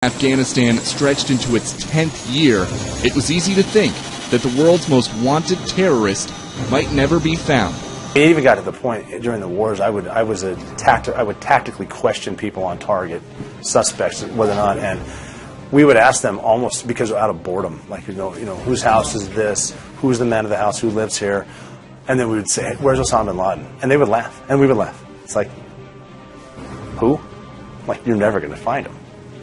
Afghanistan stretched into its 10th year, it was easy to think that the world's most wanted terrorist might never be found. It even got to the point during the wars I would tactically question people on target, suspects, whether or not, and we would ask them almost because out of boredom, like whose house is this? Who's the man of the house? Who lives here? And then we would say, "Where's Osama bin Laden?" And they would laugh, and we would laugh. It's like, who? Like, you're never going to find him.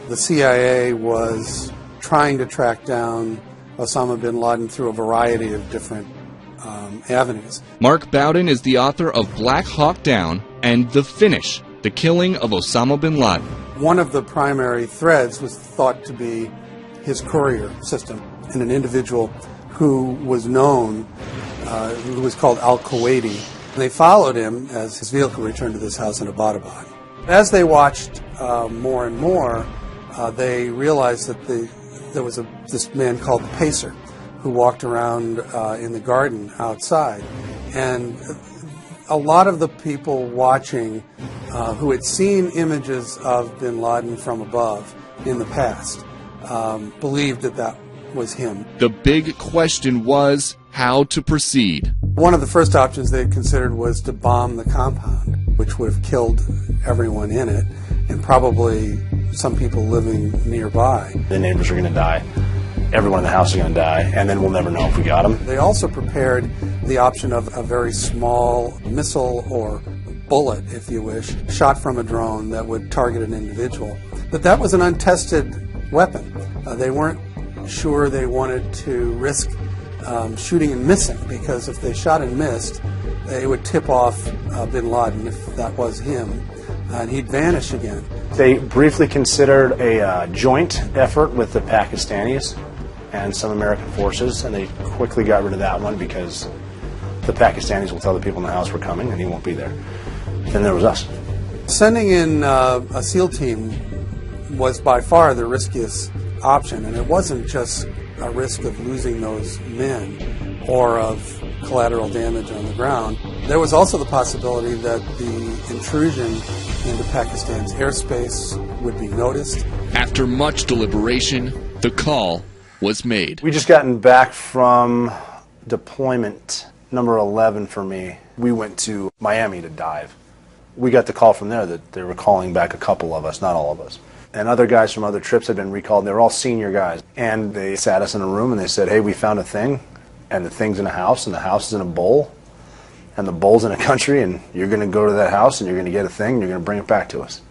The CIA was trying to track down Osama bin Laden through a variety of different avenues. Mark Bowden is the author of Black Hawk Down and The Finish, the killing of Osama bin Laden. One of the primary threads was thought to be his courier system, and an individual who was known, who was called Al-Kuwaiti. They followed him as his vehicle returned to this house in Abbottabad. As they watched more and more, they realized that there was this man called the Pacer who walked around in the garden outside. And a lot of the people watching who had seen images of bin Laden from above in the past believed that that was him. The big question was how to proceed. One of the first options they had considered was to bomb the compound, which would have killed everyone in it, and probably some people living nearby. The neighbors are going to die. Everyone in the house is going to die, and then we'll never know if we got them. They also prepared the option of a very small missile or bullet, if you wish, shot from a drone that would target an individual. But that was an untested weapon. They weren't sure they wanted to risk shooting and missing, because if they shot and missed, it would tip off bin Laden, if that was him, and he'd vanish again. They briefly considered a joint effort with the Pakistanis and some American forces, and they quickly got rid of that one because the Pakistanis will tell the people in the house we're coming, and he won't be there. Then there was us. Sending in a SEAL team was by far the riskiest option, and it wasn't just a risk of losing those men or of collateral damage on the ground. There was also the possibility that the intrusion into Pakistan's airspace would be noticed. After much deliberation, the call was made. We just gotten back from deployment number 11 for me. We went to Miami to dive. We got the call from there that they were calling back a couple of us, not all of us. And other guys from other trips had been recalled, and they were all senior guys. And they sat us in a room and they said, "Hey, we found a thing, and the thing's in a house, and the house is in a bowl, and the bowl's in a country, and you're going to go to that house, and you're going to get a thing, and you're going to bring it back to us."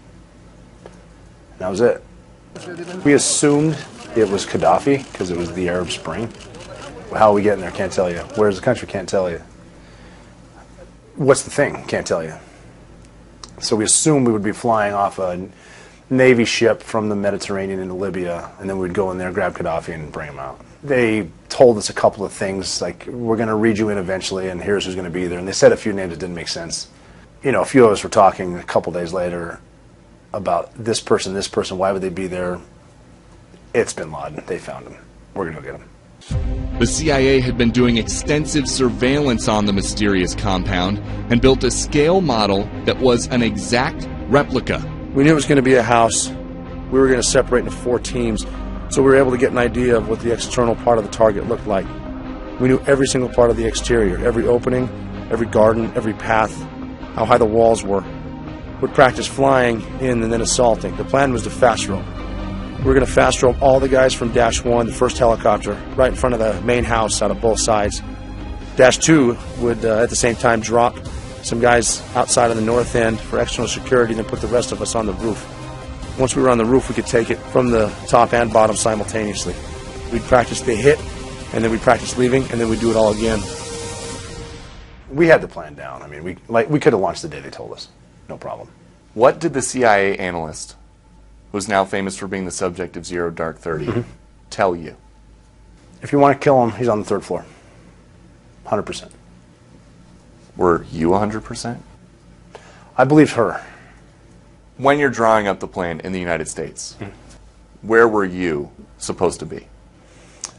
And that was it. We assumed it was Gaddafi because it was the Arab Spring. How are we getting there? Can't tell you. Where's the country? Can't tell you. What's the thing? Can't tell you. So we assumed we would be flying off a Navy ship from the Mediterranean into Libya, and then we'd go in there, grab Gaddafi, and bring him out. They told us a couple of things, like, we're going to read you in eventually, and here's who's going to be there. And they said a few names that didn't make sense. You know, a few of us were talking a couple days later about this person, why would they be there? It's bin Laden. They found him. We're going to go get him. The CIA had been doing extensive surveillance on the mysterious compound and built a scale model that was an exact replica. We knew it was going to be a house. We were going to separate into 4 teams, so we were able to get an idea of what the external part of the target looked like. We knew every single part of the exterior, every opening, every garden, every path, how high the walls were. We'd practice flying in and then assaulting. The plan was to fast roll. We were going to fast roll all the guys from Dash 1, the first helicopter, right in front of the main house out of both sides. Dash 2 would, at the same time, drop some guys outside on the north end for external security, then put the rest of us on the roof. Once we were on the roof, we could take it from the top and bottom simultaneously. We'd practice the hit, and then we'd practice leaving, and then we'd do it all again. We had the plan down. I mean, we could have launched the day they told us. No problem. What did the CIA analyst, who's now famous for being the subject of Zero Dark 30, tell you? If you want to kill him, he's on the 3rd floor. 100%. Were you 100%? I believed her. When you're drawing up the plan in the United States, where were you supposed to be?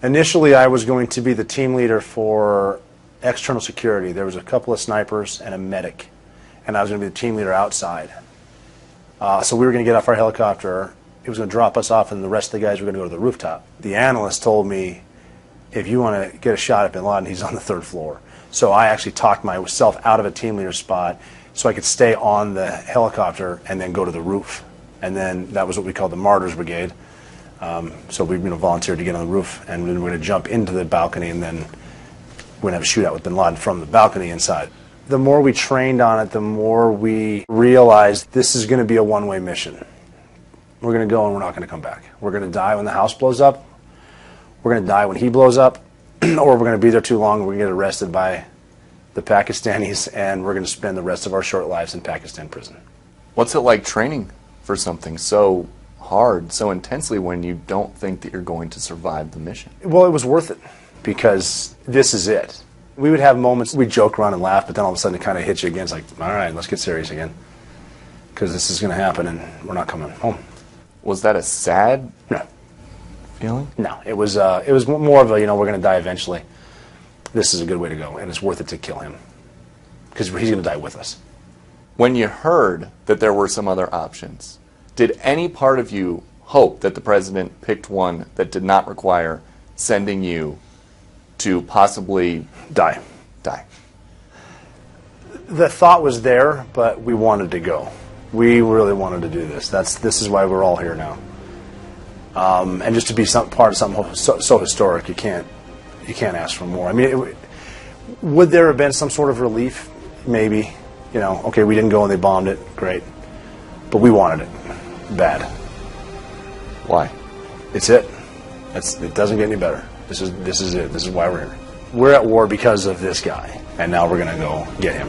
Initially, I was going to be the team leader for external security. There was a couple of snipers and a medic, and I was going to be the team leader outside. So we were going to get off our helicopter He was going to drop us off, and the rest of the guys were going to go to the rooftop. The analyst told me, if you want to get a shot at bin Laden, he's on the 3rd floor. So I actually talked myself out of a team leader spot so I could stay on the helicopter and then go to the roof. And then that was what we called the Martyrs Brigade. So we volunteered to get on the roof, and then we're going to jump into the balcony, and then we're going to have a shootout with bin Laden from the balcony inside. The more we trained on it, the more we realized this is going to be a one-way mission. We're going to go and we're not going to come back. We're going to die when the house blows up. We're going to die when he blows up. Or we're going to be there too long and we're going to get arrested by the Pakistanis, and we're going to spend the rest of our short lives in Pakistan prison. What's it like training for something so hard, so intensely, when you don't think that you're going to survive the mission? Well, it was worth it, because this is it. We would have moments, we'd joke around and laugh, but then all of a sudden it kind of hits you again. It's like, all right, let's get serious again, because this is going to happen and we're not coming home. Was that a sad No. feeling? No, it was more of a, we're going to die eventually. This is a good way to go, and it's worth it to kill him, because he's going to die with us. When you heard that there were some other options, did any part of you hope that the president picked one that did not require sending you to possibly Die. The thought was there, but we wanted to go. We really wanted to do this. This is why we're all here now. And just to be part of something so historic, you can't ask for more. I mean, would there have been some sort of relief? Maybe. Okay, we didn't go and they bombed it. Great. But we wanted it. Bad. Why? It's it. It doesn't get any better. This is it. This is why we're here. We're at war because of this guy, and now we're going to go get him.